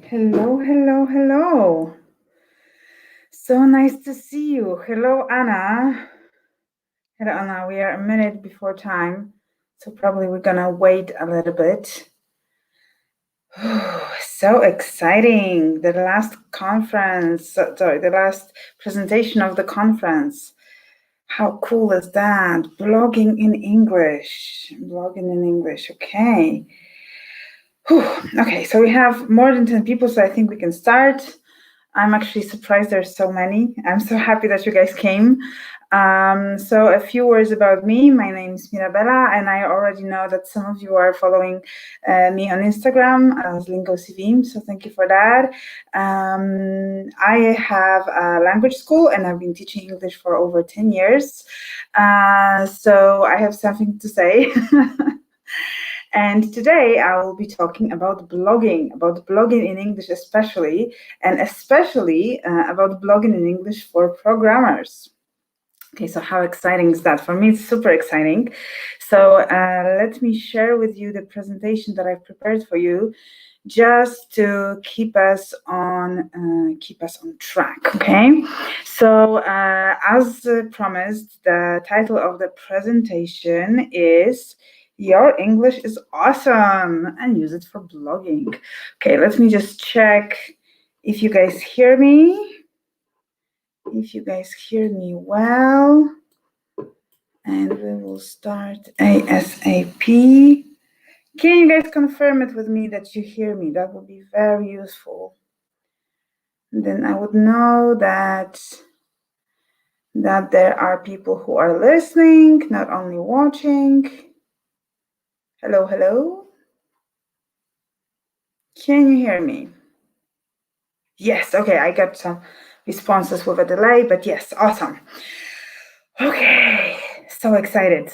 Hello, hello, hello. So nice to see you. Hello, Anna. Hello, Anna. We are a minute before time, so probably we're gonna wait a little bit. So exciting. The last the last presentation of the conference. How cool is that? Blogging in English. Blogging in English. Okay. Okay, so we have more than 10 people, so I think we can start. I'm actually surprised there's so many. I'm so happy that you guys came. So a few words about me. My name is Mirabella, and I already know that some of you are following me on Instagram as Lingo Civim, so thank you for that. I have a language school, and I've been teaching English for over 10 years. So I have something to say. And today I will be talking about blogging in English especially, and especially about blogging in English for programmers. Okay, so how exciting is that? For me, it's super exciting. So let me share with you the presentation that I've prepared for you, just to keep us on track. Okay, so as promised, the title of the presentation is "Your English is Awesome and Use It for Blogging." Okay, let me just check if you guys hear me. If you guys hear me well, and we will start ASAP. Can you guys confirm it with me that you hear me? That would be very useful. And then I would know that there are people who are listening, not only watching. Hello, hello. Can you hear me? Yes, okay, I got some responses with a delay, but yes, awesome. Okay, so excited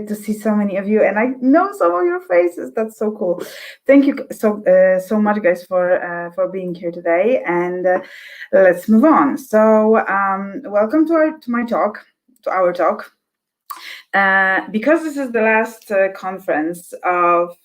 to see so many of you, and I know some of your faces. That's so cool. Thank you so much, guys, for being here today, and let's move on. So welcome to our talk. Because this is the last conference of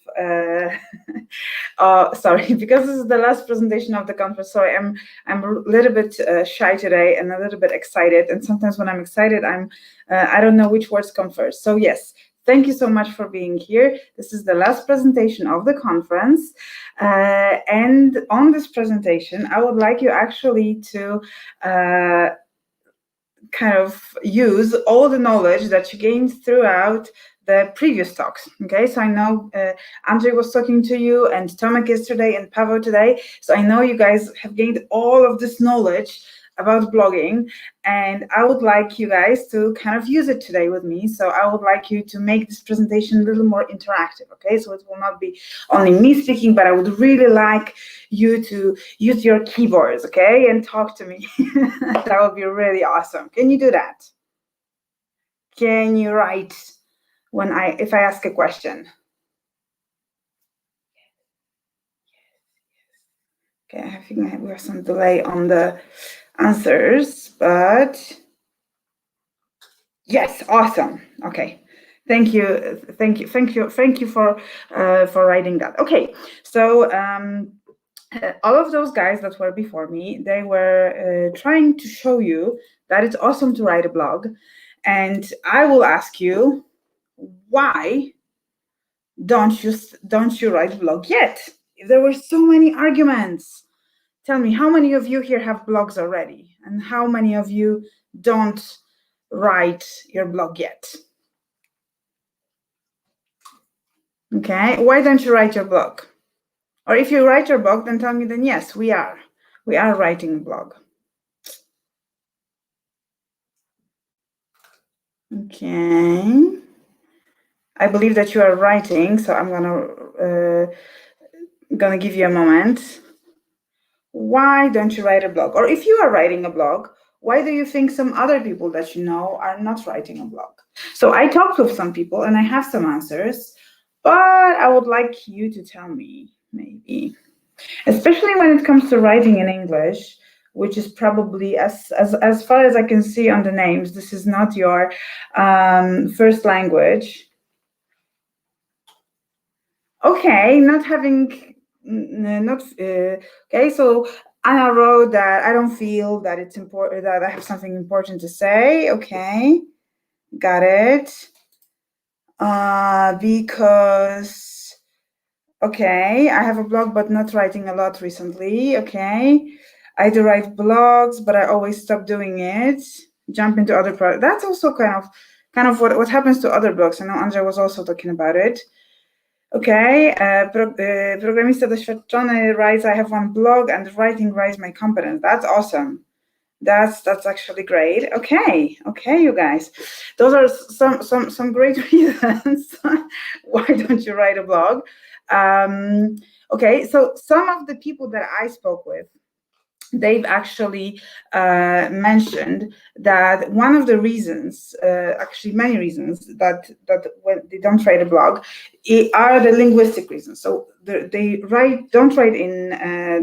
because this is the last presentation of the conference, so I'm a little bit shy today and a little bit excited, and sometimes when I'm excited, I don't know which words come first. So yes, thank you so much for being here. This is the last presentation of the conference, and on this presentation I would like you actually to kind of use all the knowledge that you gained throughout the previous talks. Okay, so I know Andrei was talking to you, and Tomek yesterday, and Pavel today. So I know you guys have gained all of this knowledge about blogging, and I would like you guys to kind of use it today with me. So I would like you to make this presentation a little more interactive. Okay, so it will not be only me speaking, but I would really like you to use your keyboards, okay, and talk to me. That would be really awesome. Can you do that? Can you write if I ask a question? Okay, I think we have some delay on the answers, but yes, awesome. Okay. Thank you for writing that. Okay, so all of those guys that were before me, they were trying to show you that it's awesome to write a blog, and I will ask you, why don't you write a blog yet? If there were so many arguments, tell me, how many of you here have blogs already, and how many of you don't write your blog yet? Okay, why don't you write your blog? Or if you write your blog, then tell me, then yes, we are writing a blog. Okay, I believe that you are writing, so I'm gonna give you a moment. Why don't you write a blog? Or if you are writing a blog, why do you think some other people that you know are not writing a blog? So I talked with some people and I have some answers, but I would like you to tell me, maybe, especially when it comes to writing in English, which is probably, as far as I can see on the names, this is not your first language. Okay, not having, not, okay, so Anna wrote that I don't feel that it's important, that I have something important to say. Okay, got it. Because, okay, I have a blog, but not writing a lot recently. Okay, I do write blogs, but I always stop doing it. Jump into other products. That's also kind of what happens to other blogs. I know Andrzej was also talking about it. Okay, programista doświadczony writes, I have one blog and writing rise my competence. That's awesome. That's actually great. Okay, you guys, those are some great reasons why don't you write a blog. Okay, so some of the people that I spoke with, they've actually mentioned that one of the reasons, actually many reasons, that when they don't write a blog are the linguistic reasons. So they don't write in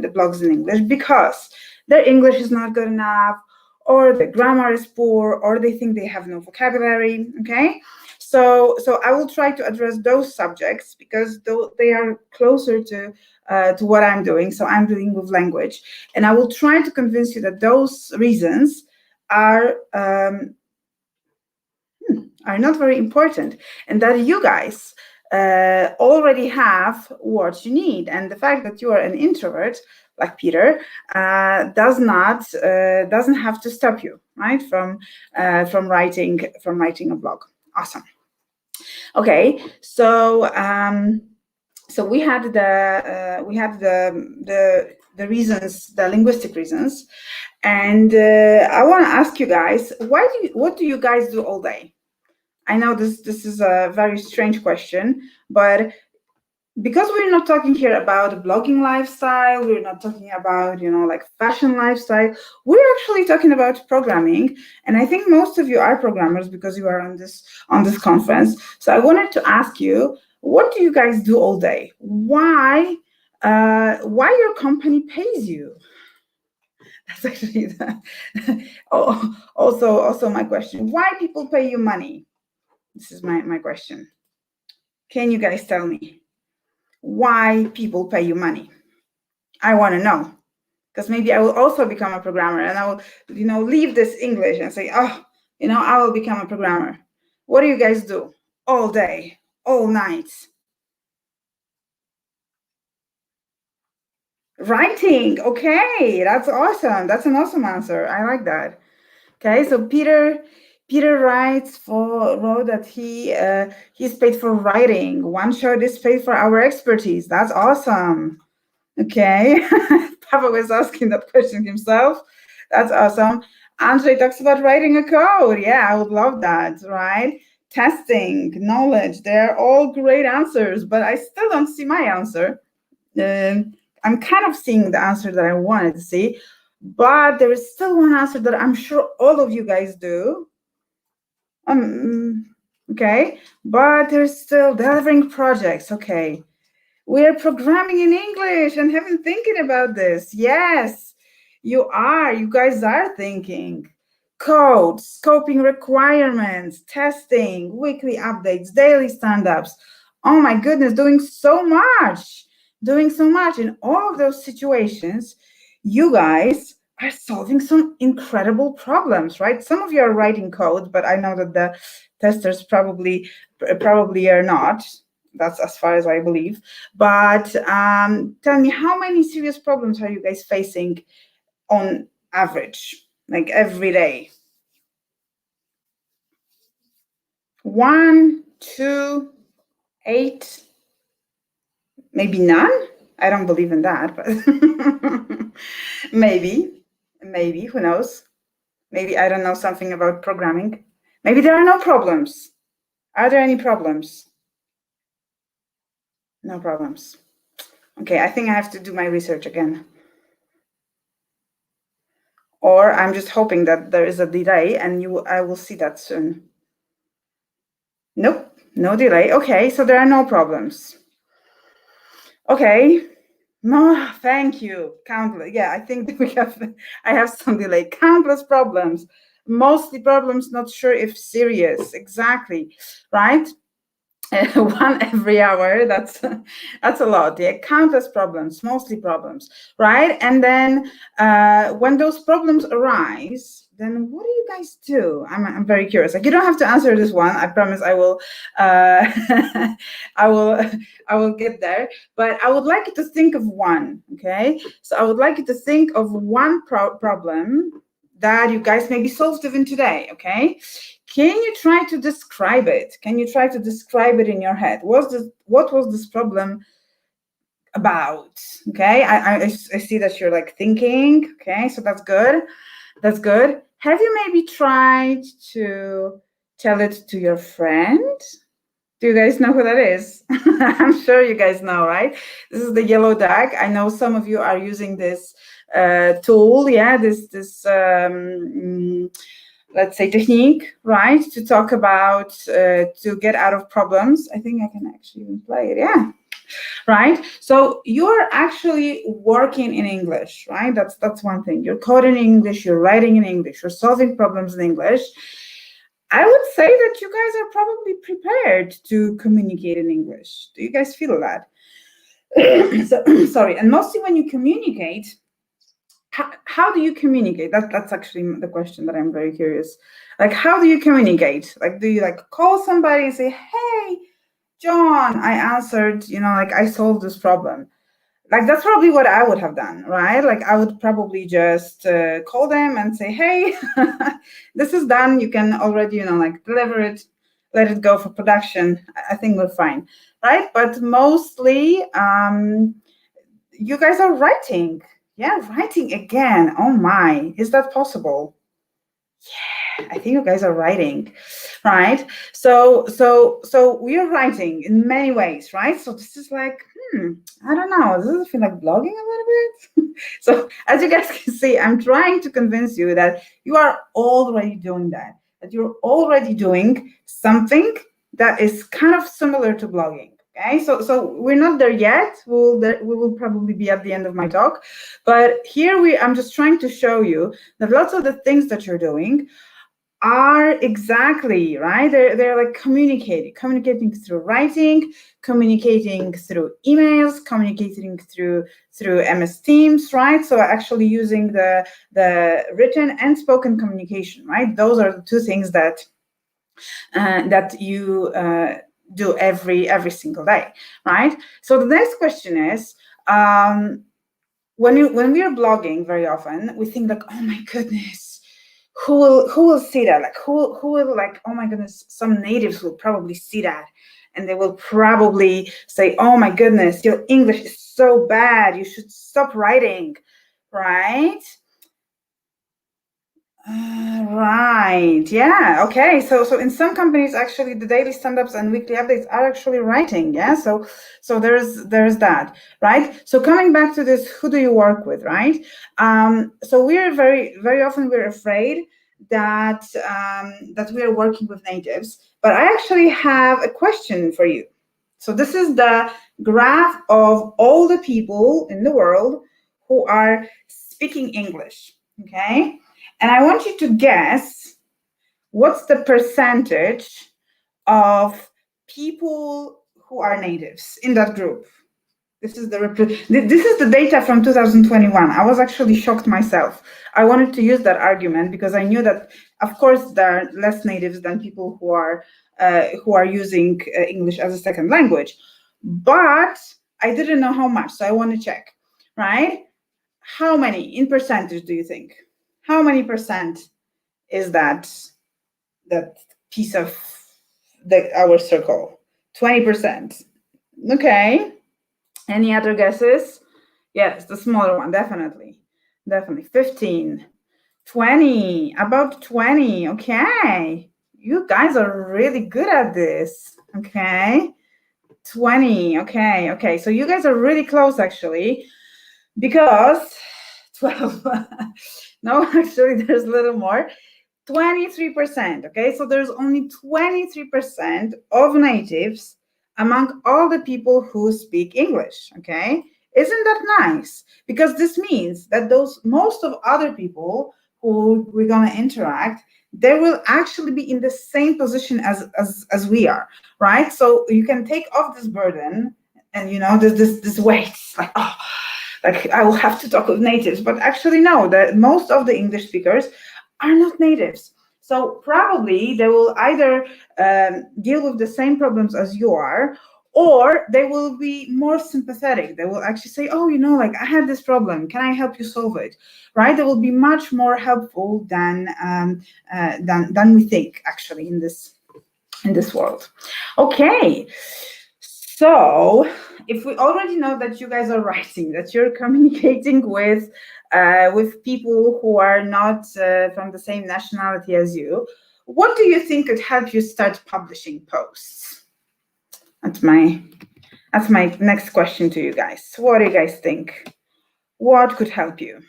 the blogs in English because their English is not good enough, or the grammar is poor, or they think they have no vocabulary. Okay, so I will try to address those subjects because they are closer to what I'm doing. So I'm dealing with language, and I will try to convince you that those reasons are not very important, and that you guys already have what you need. And the fact that you are an introvert, like Peter, doesn't have to stop you, right, from writing a blog. Awesome. Okay, so so we had the reasons, the linguistic reasons, and I want to ask you guys, what do you guys do all day? I know this is a very strange question, but because we're not talking here about blogging lifestyle, we're not talking about, like fashion lifestyle, we're actually talking about programming. And I think most of you are programmers because you are on this conference. So I wanted to ask you, what do you guys do all day? Why your company pays you? That's actually also my question. Why people pay you money? This is my question. Can you guys tell me why people pay you money? I want to know, because maybe I will also become a programmer, and I will, leave this English and say, oh, I will become a programmer. What do you guys do all day, all night? Writing. Okay, that's awesome. That's an awesome answer. I like that. Okay, so Peter wrote that he's paid for writing. One shot is paid for our expertise. That's awesome. Okay, Papa was asking that question himself. That's awesome. Andrzej talks about writing a code. Yeah, I would love that, right? Testing, knowledge, they're all great answers, but I still don't see my answer. I'm kind of seeing the answer that I wanted to see, but there is still one answer that I'm sure all of you guys do. Okay, but there's still delivering projects. Okay, we're programming in English and have been thinking about this. Yes, you guys are thinking. Code, scoping requirements, testing, weekly updates, daily stand-ups. Oh my goodness, doing so much. In all of those situations, you guys are solving some incredible problems, right? Some of you are writing code, but I know that the testers probably are not. That's as far as I believe. But tell me, how many serious problems are you guys facing on average, like every day? 1, 2, 8, maybe none? I don't believe in that, but maybe, who knows? Maybe I don't know something about programming. Maybe there are no problems. Are there any problems? No problems. Okay, I think I have to do my research again. Or I'm just hoping that there is a delay and I will see that soon. Nope, no delay. Okay, so there are no problems. Okay, no, thank you. Countless. Yeah, I think I have some delay. Countless problems. Mostly problems, not sure if serious. Exactly, right? one every hour, that's a lot. Yeah, countless problems, mostly problems, right? And then when those problems arise, then what do you guys do? I'm very curious. Like, you don't have to answer this one. I promise I will I will I will get there. But I would like you to think of one, okay? So I would like you to think of one problem that you guys maybe solved even today, okay? Can you try to describe it? Can you try to describe it in your head? What was this problem about? Okay, I see that you're like thinking. Okay, so that's good. That's good. Have you maybe tried to tell it to your friend? Do you guys know who that is? I'm sure you guys know, right? This is the yellow duck. I know some of you are using this tool. Yeah, let's say technique, right? To talk about, to get out of problems. I think I can actually even play it, yeah. Right, so you're actually working in English, right? That's one thing. You're coding in English, you're writing in English, you're solving problems in English. I would say that you guys are probably prepared to communicate in English. Do you guys feel that? So, sorry, and mostly when you communicate, how do you communicate? That's actually the question that I'm very curious. Like, how do you communicate? Like, do you like call somebody and say, hey, John, I answered, like I solved this problem. Like, that's probably what I would have done, right? Like, I would probably just call them and say, hey, this is done. You can already, like deliver it, let it go for production. I think we're fine, right? But mostly, you guys are writing. Yeah, writing again. Oh my, is that possible? Yeah, I think you guys are writing, right? So we are writing in many ways, right? So this is like, I don't know. Does it feel like blogging a little bit? So as you guys can see, I'm trying to convince you that you are already doing that you're already doing something that is kind of similar to blogging. Okay, so we're not there yet. We will probably be at the end of my talk, but here I'm just trying to show you that lots of the things that you're doing are exactly right. They're like communicating through writing, communicating through emails, communicating through MS Teams, right? So actually using the written and spoken communication, right? Those are the two things that you do every single day, right? So the next question is, when we are blogging, very often we think like, oh my goodness, who will see that? Like, who will, like, oh my goodness, some natives will probably see that, and they will probably say, oh my goodness, your English is so bad, you should stop writing, right? Right. Yeah. Okay. So in some companies, actually, the daily stand-ups and weekly updates are actually writing. Yeah. So there's that. Right. So coming back to this, who do you work with? Right. So we're very often we're afraid that that we are working with natives. But I actually have a question for you. So this is the graph of all the people in the world who are speaking English. Okay. And I want you to guess what's the percentage of people who are natives in that group. This is the data from 2021. I was actually shocked myself. I wanted to use that argument because I knew that, of course, there are less natives than people who are using English as a second language, but I didn't know how much, so I want to check. Right? How many in percentage do you think? How many percent is that piece of our circle? 20%. Okay. Any other guesses? Yes, the smaller one, definitely. 15, 20, about 20. Okay. You guys are really good at this. Okay. 20. Okay. So you guys are really close, actually, because 12. No, actually, there's a little more. 23%. Okay, so there's only 23% of natives among all the people who speak English. Okay, isn't that nice? Because this means that most of other people who we're gonna interact, they will actually be in the same position as we are, right? So you can take off this burden and, you know, this weight, like, oh, like I will have to talk with natives. But actually, no, most of the English speakers are not natives. So probably they will either deal with the same problems as you are, or they will be more sympathetic. They will actually say, oh, you know, like I had this problem, can I help you solve it, right? They will be much more helpful than we think, actually, in this world. Okay, so if we already know that you guys are writing, that you're communicating with people who are not from the same nationality as you, what do you think could help you start publishing posts? That's my next question to you guys. What do you guys think? What could help you?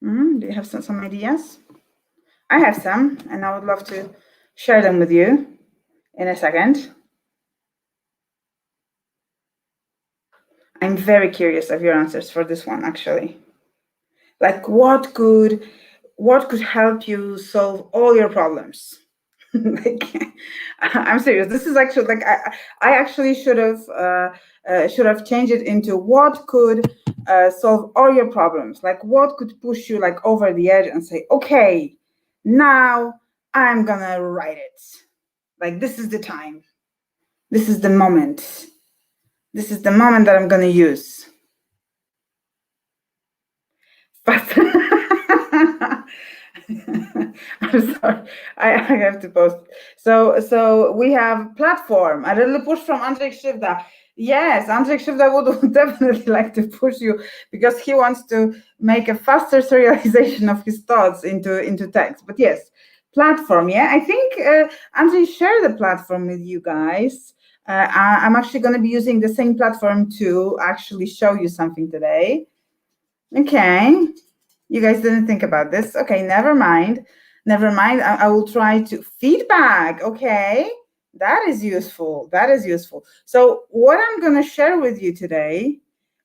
Do you have some ideas? I have some, and I would love to share them with you in a second. I'm very curious of your answers for this one, actually. Like, what could help you solve all your problems? Like, I'm serious. This is actually, like, I actually should have changed it into what could solve all your problems. Like, what could push you like over the edge and say, okay, now I'm gonna write it. Like, this is the time. This is the moment. This is the moment that I'm gonna use. But I'm sorry, I have to post. So we have platform, a little push from Andrzej Krzywda. Yes, Andrzej Krzywda would definitely like to push you because he wants to make a faster serialization of his thoughts into text. But yes, platform. Yeah, I think Andrzej shared the platform with you guys. I'm actually going to be using the same platform to actually show you something today. Okay, you guys didn't think about this. Okay, never mind. Never mind. I will try to feedback. Okay, that is useful. That is useful. So what I'm going to share with you today,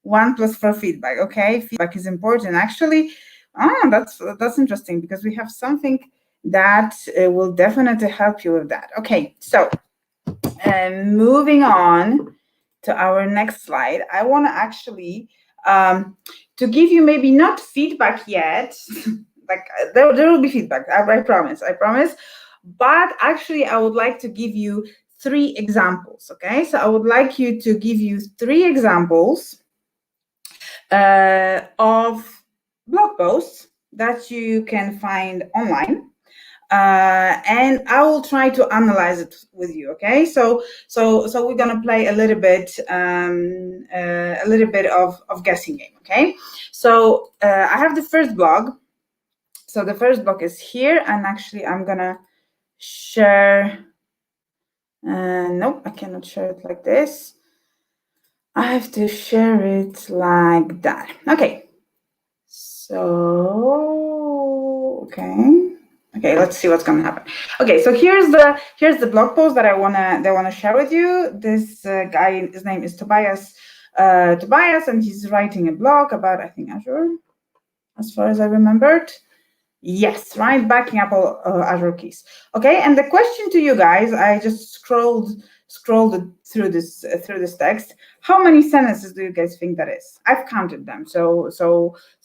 1+ for feedback. Okay, feedback is important. Actually, that's interesting because we have something that will definitely help you with that. Okay, so moving on to our next slide, I want to actually to give you maybe not feedback yet, like there will be feedback, I promise, but actually I would like to give you 3 examples, okay? So I would like you to give you 3 examples of blog posts that you can find online. And I will try to analyze it with you. Okay, so we're gonna play a little bit of guessing game. Okay, so I have the first blog. So the first blog is here, and actually I'm gonna share. Nope, I cannot share it like this. I have to share it like that. Okay. So okay, let's see what's gonna happen. Okay, so here's the blog post that I wanna share with you. This guy, his name is Tobias, and he's writing a blog about, I think, Azure, as far as I remembered. Yes, right, backing up all Azure keys. Okay, and the question to you guys, I just scrolled through this text. How many sentences do you guys think that is? I've counted them, so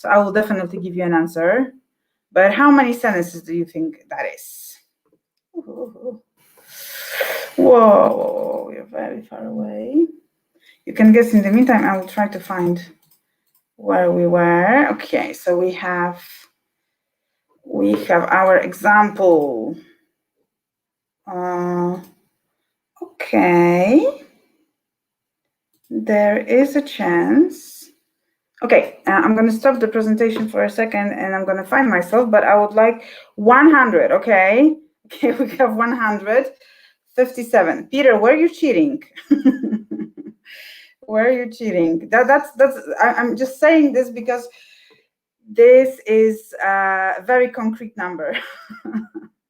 I will definitely give you an answer. But how many sentences do you think that is? Whoa, you're very far away. You can guess. In the meantime, I will try to find where we were. Okay, so we have our example. Okay, there is a chance. Okay, I'm going to stop the presentation for a second and I'm going to find myself, but I would like 100. Okay, we have 157. Peter, where are you cheating? Where are you cheating? I'm just saying this because this is a very concrete number.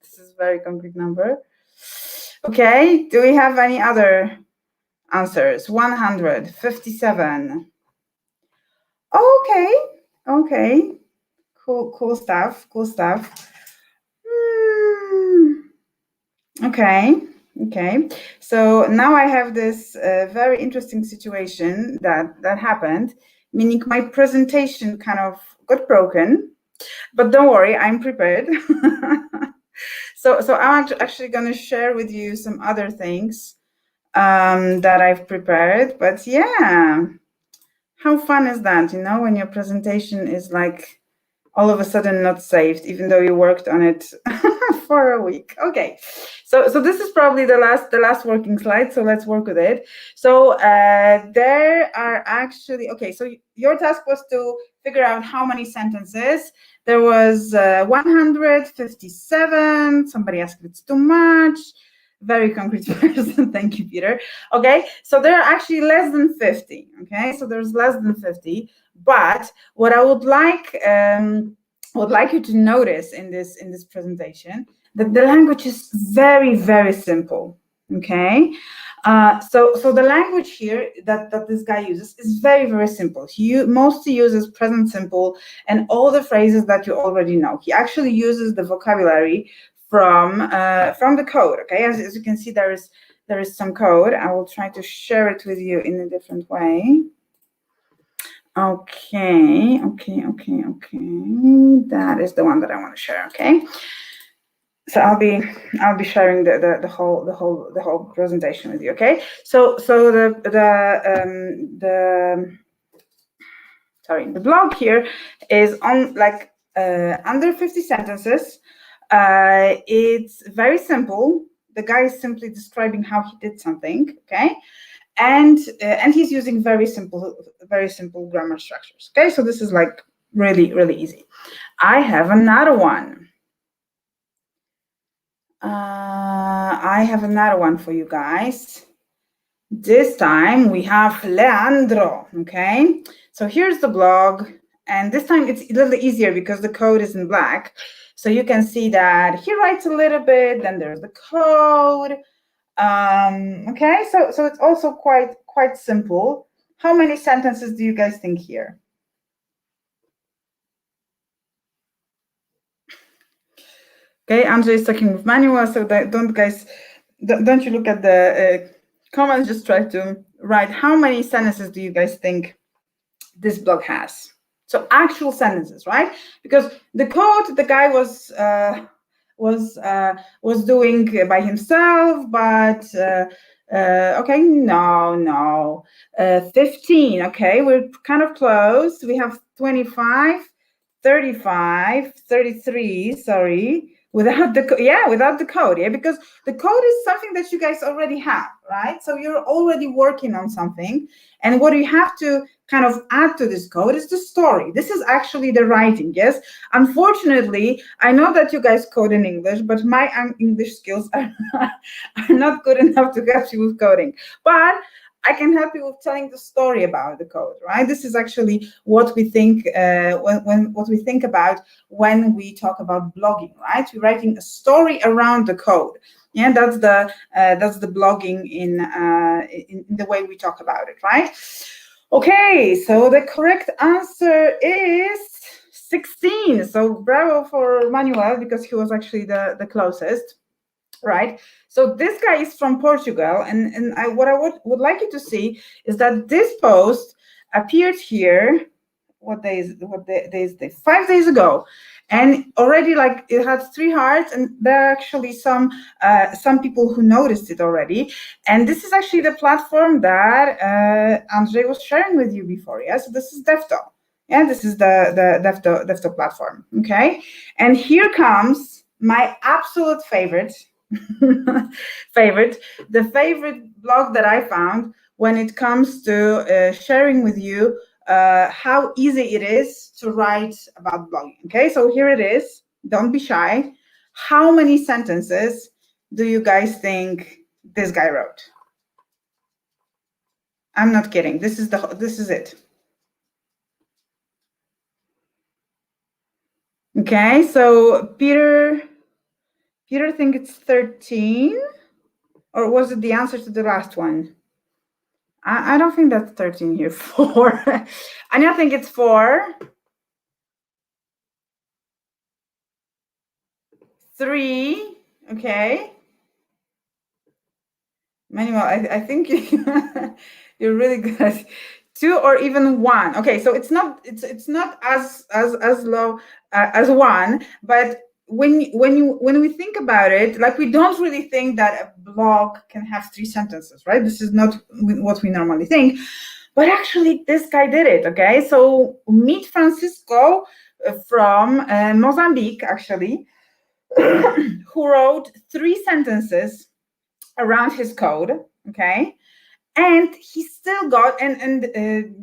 This is a very concrete number. Okay, do we have any other answers? 157. Okay, okay, cool stuff, cool stuff. Okay, okay. So now I have this very interesting situation that happened, meaning my presentation kind of got broken, but don't worry, I'm prepared. So I'm actually going to share with you some other things that I've prepared. But yeah, how fun is that? You know, when your presentation is like all of a sudden not saved, even though you worked on it for a week. Okay, so this is probably the last working slide. So let's work with it. So there are actually, okay, so your task was to figure out how many sentences. There was 157. Somebody asked if it's too much. Very concrete person. Thank you, Peter. Okay, so there are actually less than 50. Okay, so there's less than 50. But what I would like you to notice in this presentation, that the language is very, very simple. Okay, so the language here that this guy uses is very, very simple. He mostly uses present simple and all the phrases that you already know. He actually uses the vocabulary from the code. Okay, as you can see, there is some code. I will try to share it with you in a different way. Okay. That is the one that I want to share. Okay. So I'll be sharing the whole presentation with you. Okay. So the blog here is on like under 50 sentences. It's very simple. The guy is simply describing how he did something. Okay. And he's using very simple grammar structures. Okay, so this is like really, really easy. I have another one. I have another one for you guys. This time we have Leandro. Okay, so here's the blog, and this time it's a little easier because the code is in black, so you can see that he writes a little bit. Then there's the code. Okay, so it's also quite simple. How many sentences do you guys think here? Okay, Andrzej is talking with Manuel, so don't you look at the comments, just try to write how many sentences do you guys think this blog has. So actual sentences, right? Because the code the guy was doing by himself, but okay, no, 15. Okay, we're kind of close. We have 25, 35, 33. Sorry, without the code. Yeah, because the code is something that you guys already have, right? So you're already working on something, and what you have to kind of add to this code is the story. This is actually the writing. Yes, unfortunately, I know that you guys code in English, but my English skills are not good enough to help you with coding. But I can help you with telling the story about the code, right? This is actually what we think what we think about when we talk about blogging, right? We're writing a story around the code. Yeah, that's the blogging in the way we talk about it, right? Okay, so the correct answer is 16. So bravo for Manuel, because he was actually the closest, right? So this guy is from Portugal, and what I would like you to see is that this post appeared here. What day is 5 days ago, and already like it had 3 hearts, and there are actually some people who noticed it already. And this is actually the platform that Andrzej was sharing with you before. Yeah, so this is Devto. Yeah, this is the Devto platform. Okay, and here comes my absolute favorite. The favorite blog that I found when it comes to sharing with you how easy it is to write about blogging. Okay, so here it is. Don't be shy. How many sentences do you guys think this guy wrote? I'm not kidding. This is it. Okay, so Peter think it's 13, or was it the answer to the last one? I don't think that's 13 here. 4. And I think it's 4. 3. Okay. Manuel, I think you're really good. 2 or even 1. Okay, so it's not as low as 1, but when we think about it, like, we don't really think that a blog can have 3 sentences, right? This is not what we normally think, but actually this guy did it. Okay, so meet Francisco from Mozambique, actually, who wrote 3 sentences around his code. Okay, and he still got, and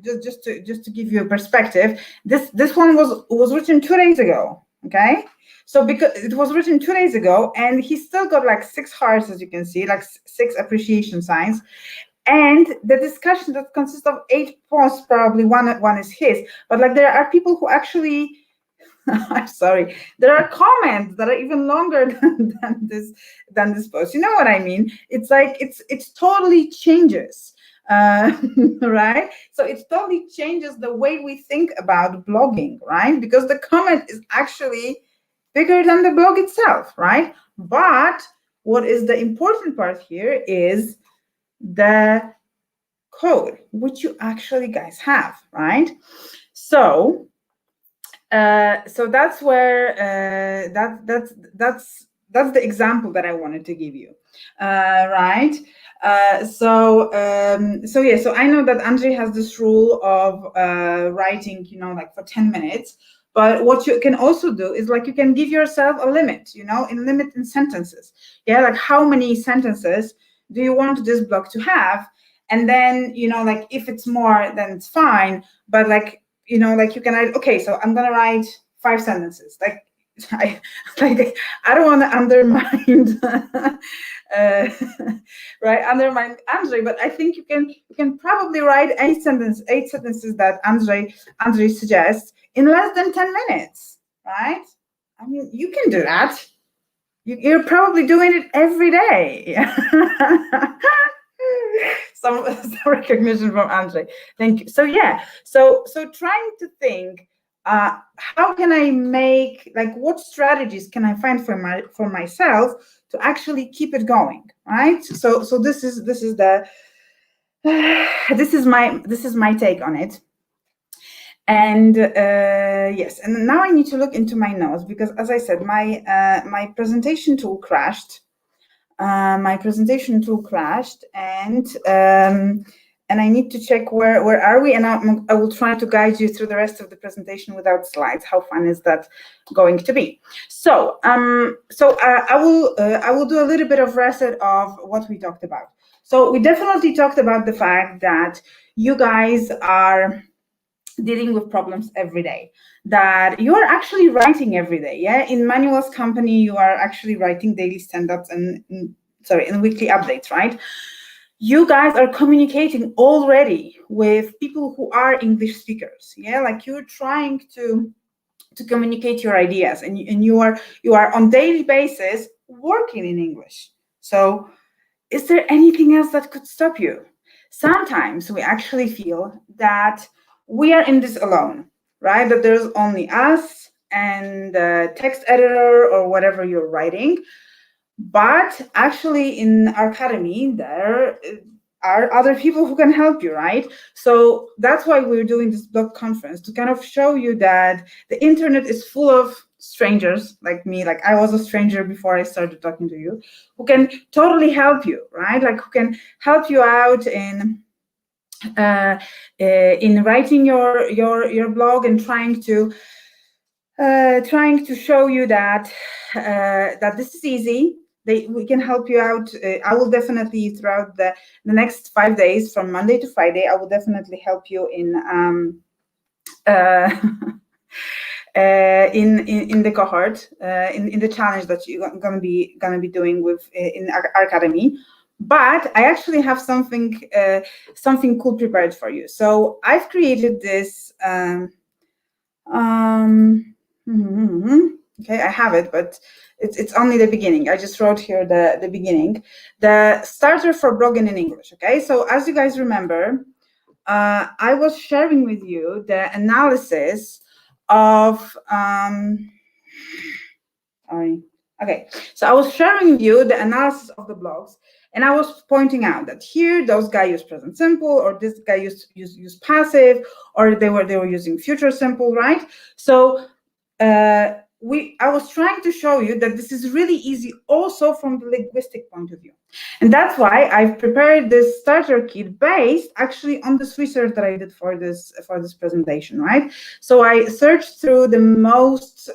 just to give you a perspective, this one was written 2 days ago. Okay, so because it was written 2 days ago, and he still got like 6 hearts, as you can see, like 6 appreciation signs. And the discussion that consists of 8 posts, probably one is his, but like, there are people who actually I'm sorry, there are comments that are even longer than this post. You know what I mean? It's like it's totally changes, right? So it totally changes the way we think about blogging, right? Because the comment is actually bigger than the blog itself, right? But what is the important part here is the code, which you actually guys have, right? So that's where that's the example that I wanted to give you, right? So I know that Andrzej has this rule of writing, like for 10 minutes. But what you can also do is, like, you can give yourself a limit, in sentences. Yeah, like, how many sentences do you want this blog to have? And then, like, if it's more, then it's fine. But like, like, you can write, okay, so I'm gonna write 5 sentences. Like, I don't want to undermine undermine Andrzej, but I think you can probably write 8 sentences that Andrzej suggests in less than 10 minutes, right? I mean, you can do that. You're probably doing it every day. some recognition from Andrzej. Thank you. So yeah, so trying to think, how can I make, like, what strategies can I find for myself to actually keep it going, right? So this is the this is my take on it. And yes, and now I need to look into my notes, because, as I said, my presentation tool crashed. And I need to check where are we, and I will try to guide you through the rest of the presentation without slides. How fun is that going to be? So I will do a little bit of reset of what we talked about. So we definitely talked about the fact that you guys are dealing with problems every day, that you are actually writing every day. Yeah, in Manuel's company, you are actually writing daily stand-ups and weekly updates, right? You guys are communicating already with people who are English speakers. Yeah, like, you're trying to communicate your ideas, and you are on daily basis working in English. So is there anything else that could stop you? Sometimes we actually feel that we are in this alone, right? That there's only us and the text editor or whatever you're writing. But actually, in our academy, there are other people who can help you, right? So that's why we're doing this blog conference, to kind of show you that the internet is full of strangers like me. Like, I was a stranger before I started talking to you, who can totally help you, right? Like, who can help you out in writing your blog, and trying to show you that that this is easy. We can help you out. I will definitely, throughout the next 5 days, from Monday to Friday, I will definitely help you in in the cohort, in the challenge that you're gonna be doing with in our academy. But I actually have something cool prepared for you. So I've created this. Okay, I have it, but it's only the beginning. I just wrote here the beginning. The starter for blogging in English. Okay, so as you guys remember, I was sharing with you the analysis of sorry. Okay, so I was sharing with you the analysis of the blogs, and I was pointing out that here those guys use present simple, or this guy use passive, or they were using future simple, right? So I was trying to show you that this is really easy also from the linguistic point of view. And that's why I've prepared this starter kit based actually on this research that I did for this presentation, right? So I searched through the most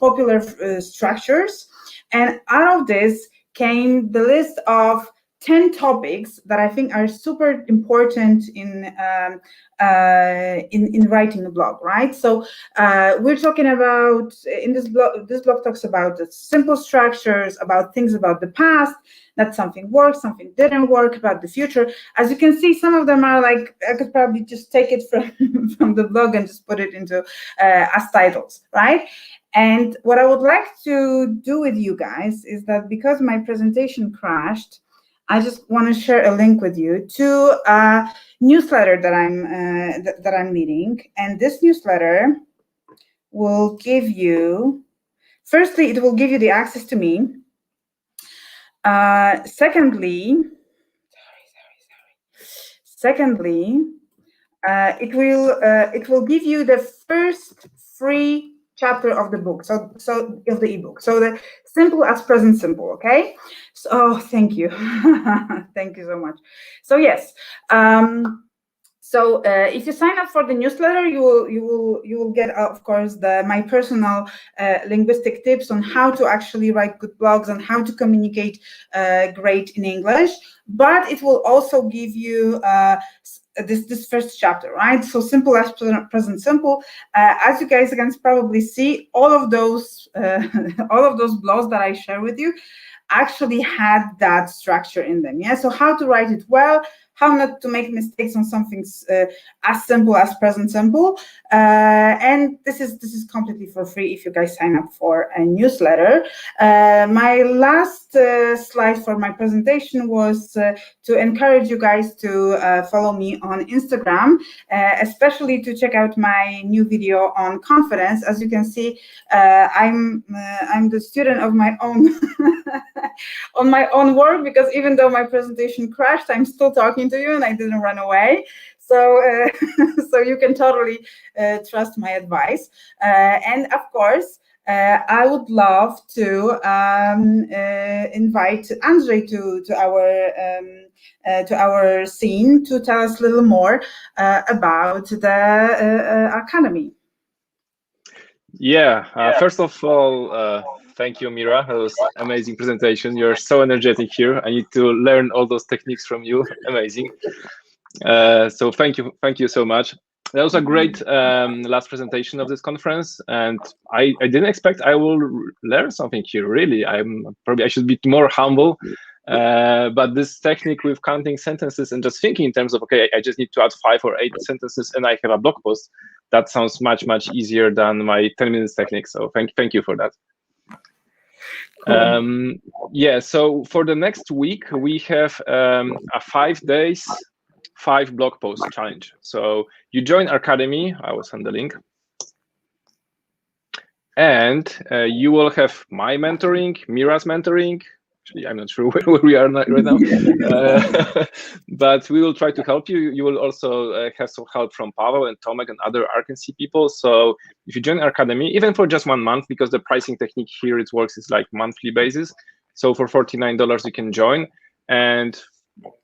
popular structures, and out of this came the list of 10 topics that I think are super important in writing a blog, right? So we're talking about, in this blog talks about the simple structures, about things about the past, that something worked, something didn't work, about the future. As you can see, some of them are like, I could probably just take it from the blog and just put it into as titles, right? And what I would like to do with you guys is that because my presentation crashed, I just want to share a link with you to a newsletter that I'm leading, and this newsletter will give you, firstly, it will give you the access to me. Secondly, it will give you the first free chapter of the book, so of the ebook. So the simple as present simple, okay? So thank you. Thank you so much. So yes, so if you sign up for the newsletter, you will get, of course, my personal linguistic tips on how to actually write good blogs and how to communicate great in English. But it will also give you this first chapter, right? So simple as present simple. As you guys can probably see, all of those blogs that I share with you actually had that structure in them. Yeah. So how to write it well, how not to make mistakes on something as simple as present simple, and this is completely for free if you guys sign up for a newsletter. My last slide for my presentation was to encourage you guys to follow me on Instagram, especially to check out my new video on confidence. As you can see, I'm the student of my own on my own work, because even though my presentation crashed, I'm still talking to you and I didn't run away. So, so you can totally trust my advice. And of course, I would love to invite Andrzej to our scene to tell us a little more about the Academy. Yeah, first of all, thank you, Mira. That was an amazing presentation. You're so energetic here. I need to learn all those techniques from you. Amazing. So thank you so much. That was a great last presentation of this conference, and I didn't expect I will learn something here. Really, I should be more humble. But this technique with counting sentences and just thinking in terms of, okay, I just need to add 5 or 8 sentences and I have a blog post. That sounds much easier than my 10 minutes technique. So thank you for that. Cool. Yeah, so for the next week, we have a 5 days, 5 blog post challenge. So you join our Academy, I will send the link. And you will have my mentoring, Mira's mentoring. Actually, I'm not sure where we are right now, but we will try to help you. You will also have some help from Pavel and Tomek and other RKNC people. So if you join our Academy, even for just 1 month, because the pricing technique here, it works, is like monthly basis. So for $49, you can join. And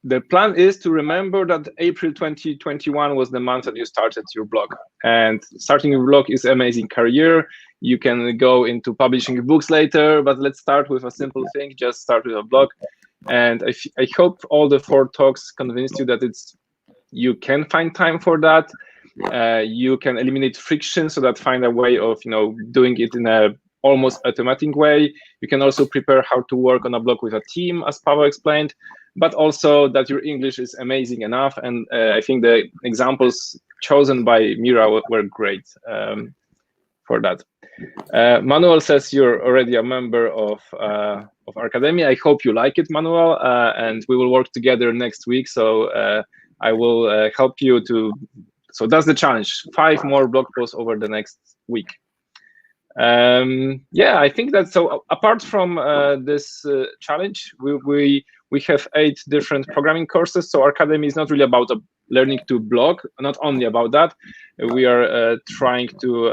the plan is to remember that April 2021 was the month that you started your blog. And starting your blog is an amazing career. You can go into publishing books later, but let's start with a simple thing. Just start with a blog. And I hope all the 4 talks convinced you that you can find time for that. You can eliminate friction, so that find a way of doing it in a almost automatic way. You can also prepare how to work on a blog with a team, as Pavel explained, but also that your English is amazing enough. And I think the examples chosen by Mira were great for that. Manuel says you're already a member of Arkademia. I hope you like it, Manuel, and we will work together next week. So I will help you to. So that's the challenge: 5 more blog posts over the next week. Yeah, I think that. So apart from this challenge, we have 8 different programming courses. So Arkademia is not really about learning to blog. Not only about that, we are trying to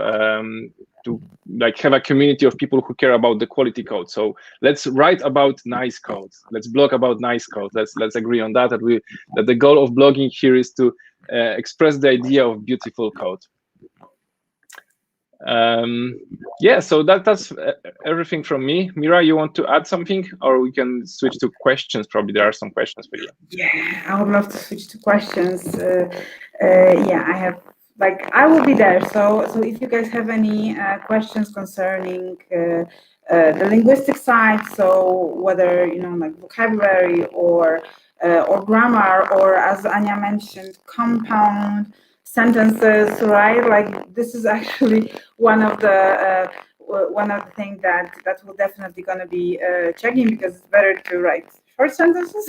like have a community of people who care about the quality code. So let's write about nice code. Let's blog about nice code. Let's agree on that. That the goal of blogging here is to express the idea of beautiful code. Yeah, so that's everything from me. Mira, you want to add something, or we can switch to questions? Probably there are some questions for you. Yeah, I would love to switch to questions. Yeah, I will be there. So if you guys have any questions concerning the linguistic side, so whether like vocabulary or grammar, or as Anya mentioned, compound sentences, right? Like this is actually one of the things that we're definitely going to be checking, because it's better to write short sentences.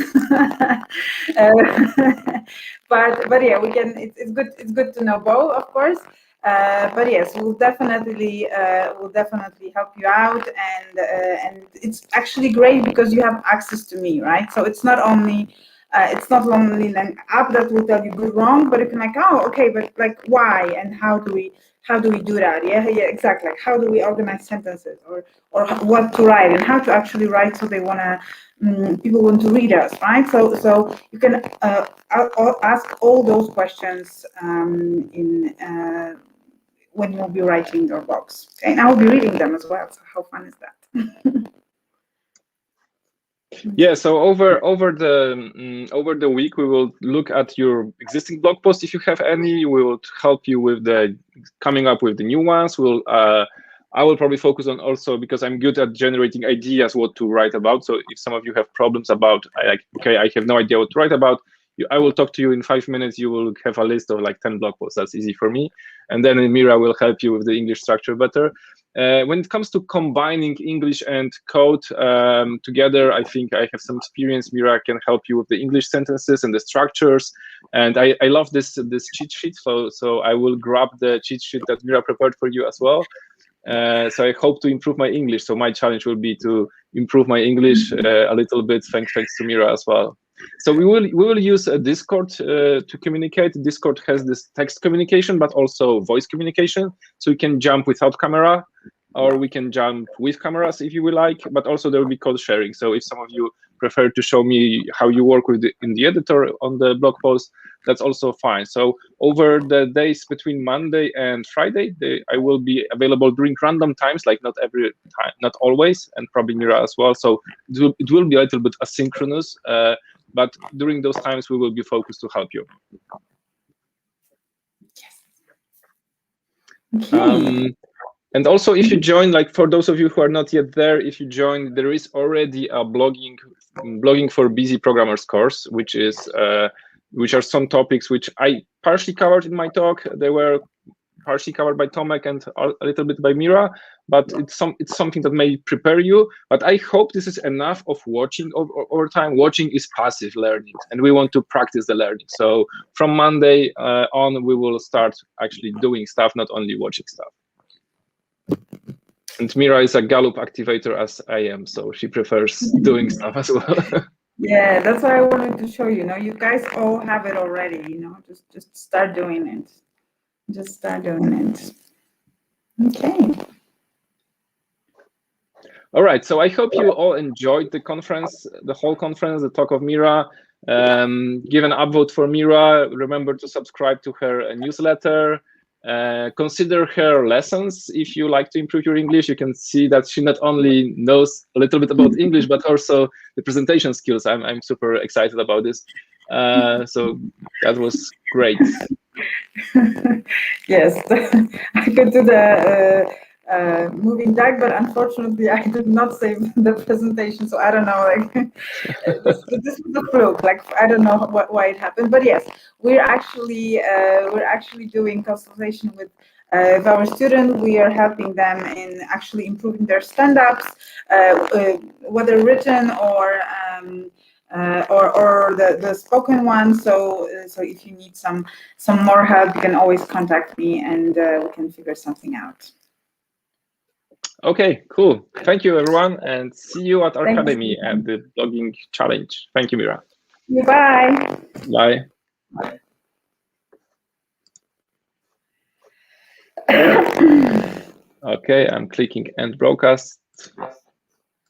But yeah, we can. It's good to know both, of course. But yes, we'll definitely help you out, and it's actually great because you have access to me, right? So it's not only an app that will tell you good, wrong, but you can like, oh, okay, but like why and how do we do that? Yeah, exactly. Like how do we organize sentences, or what to write and how to actually write so they people want to read us, right? So you can ask all those questions when you'll be writing your blogs, okay? And I'll be reading them as well. So how fun is that? Yeah, so over the week we will look at your existing blog posts if you have any. We will help you with coming up with the new ones. I will probably focus on also, because I'm good at generating ideas what to write about. So if some of you have problems about, okay, I have no idea what to write about, I will talk to you in 5 minutes. You will have a list of like 10 blog posts. That's easy for me. And then Mira will help you with the English structure better. When it comes to combining English and code together, I think I have some experience. Mira can help you with the English sentences and the structures. And I love this cheat sheet. So I will grab the cheat sheet that Mira prepared for you as well. So I hope to improve my English. So my challenge will be to improve my English a little bit, thanks to Mira as well. So we will use a Discord to communicate. Discord has this text communication, but also voice communication. So you can jump without camera, or we can jump with cameras if you would like. But also there will be code sharing. So if some of you prefer to show me how you work in the editor on the blog post, that's also fine. So over the days between Monday and Friday, I will be available during random times, like not every time, not always, and probably Mira as well. So it will be a little bit asynchronous, but during those times we will be focused to help you. Okay. And also, if you join, like for those of you who are not yet there, if you join, there is already a blogging for busy programmers course, which are some topics which I partially covered in my talk. They were partially covered by Tomek and a little bit by Mira, but it's something that may prepare you. But I hope this is enough of watching over time. Watching is passive learning, and we want to practice the learning. So from Monday on, we will start actually doing stuff, not only watching stuff. And Mira is a Gallup activator as I am, so she prefers doing stuff as well. Yeah, that's what I wanted to show you. You guys all have it already. Just start doing it. Just start doing it. Okay. All right. So I hope you all enjoyed the conference, the whole conference, the talk of Mira. Give an upvote for Mira. Remember to subscribe to her newsletter. Consider her lessons if you like to improve your English. You can see that she not only knows a little bit about English, but also the presentation skills. I'm super excited about this. So that was great. Yes, I could do the moving back, but unfortunately I did not save the presentation, so I don't know. Like this was a fluke. Like I don't know why it happened, but yes, we're actually doing consultation with With our students, we are helping them in actually improving their stand-ups, whether written or the spoken one. So if you need some more help, you can always contact me, and we can figure something out. Okay, cool. Thank you, everyone, and see you at our Thank academy you. at the blogging challenge. Thank you, Mira. Bye. Bye. Okay, I'm clicking end broadcast.